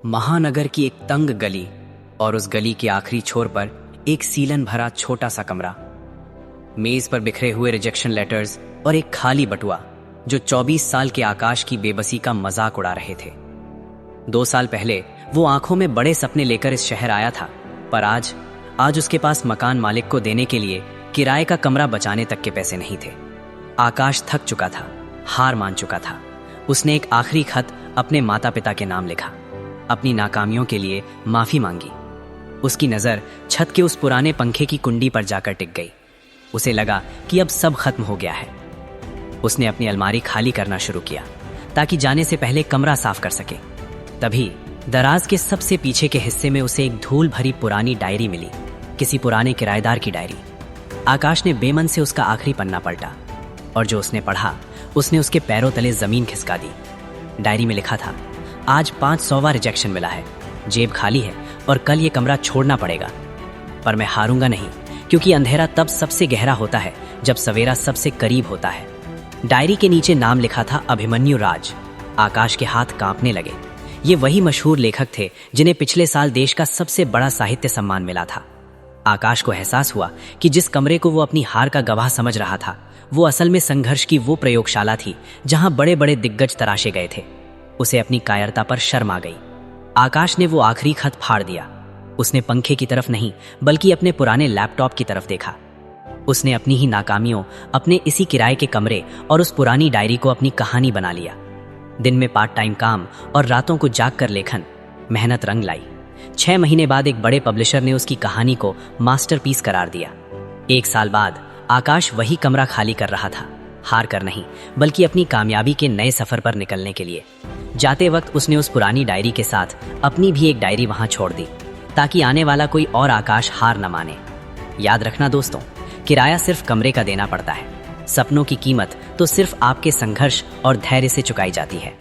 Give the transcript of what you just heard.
महानगर की एक तंग गली और उस गली के आखिरी छोर पर एक सीलन भरा छोटा सा कमरा। मेज पर बिखरे हुए रिजेक्शन लेटर्स और एक खाली बटुआ जो 24 साल के आकाश की बेबसी का मजाक उड़ा रहे थे। 2 साल पहले वो आंखों में बड़े सपने लेकर इस शहर आया था, पर आज उसके पास मकान मालिक को देने के लिए किराए का कमरा बचाने तक के पैसे नहीं थे। आकाश थक चुका था, हार मान चुका था। उसने एक आखिरी खत अपने माता पिता के नाम लिखा, अपनी नाकामियों के लिए माफी मांगी। उसकी नजर छत के उस पुराने पंखे की कुंडी पर जाकर टिक गई। उसे लगा कि अब सब खत्म हो गया है। उसने अपनी अलमारी खाली करना शुरू किया ताकि जाने से पहले कमरा साफ कर सके। तभी दराज के सबसे पीछे के हिस्से में उसे एक धूल भरी पुरानी डायरी मिली, किसी पुराने किराएदार की डायरी। आकाश ने बेमन से उसका आखिरी पन्ना पलटा और जो उसने पढ़ा उसने उसके पैरों तले जमीन खिसका दी। डायरी में लिखा था, आज 500वां रिजेक्शन मिला है, जेब खाली है और कल ये कमरा छोड़ना पड़ेगा, पर मैं हारूंगा नहीं, क्योंकि अंधेरा तब सबसे गहरा होता है जब सवेरा सबसे करीब होता है। डायरी के नीचे नाम लिखा था अभिमन्यु राज। आकाश के हाथ कांपने लगे। ये वही मशहूर लेखक थे जिन्हें पिछले साल देश का सबसे बड़ा साहित्य सम्मान मिला था। आकाश को एहसास हुआ कि जिस कमरे को वो अपनी हार का गवाह समझ रहा था, वो असल में संघर्ष की वो प्रयोगशाला थी जहां बड़े बड़े दिग्गज तराशे गए थे। उसे अपनी कायरता पर शर्म आ गई। आकाश ने वो आखिरी खत फाड़ दिया। उसने पंखे की तरफ नहीं बल्कि अपने पुराने लैपटॉप की तरफ देखा। उसने अपनी ही नाकामियों, अपने इसी किराए के कमरे और उस पुरानी डायरी को अपनी कहानी बना लिया। दिन में पार्ट टाइम काम और रातों को जाग कर लेखन, मेहनत रंग लाई। 6 महीने बाद एक बड़े पब्लिशर ने उसकी कहानी को मास्टरपीस करार दिया। 1 साल बाद आकाश वही कमरा खाली कर रहा था, हार कर नहीं बल्कि अपनी कामयाबी के नए सफर पर निकलने के लिए। जाते वक्त उसने उस पुरानी डायरी के साथ अपनी भी एक डायरी वहां छोड़ दी, ताकि आने वाला कोई और आकाश हार न माने। याद रखना दोस्तों, किराया सिर्फ कमरे का देना पड़ता है, सपनों की कीमत तो सिर्फ आपके संघर्ष और धैर्य से चुकाई जाती है।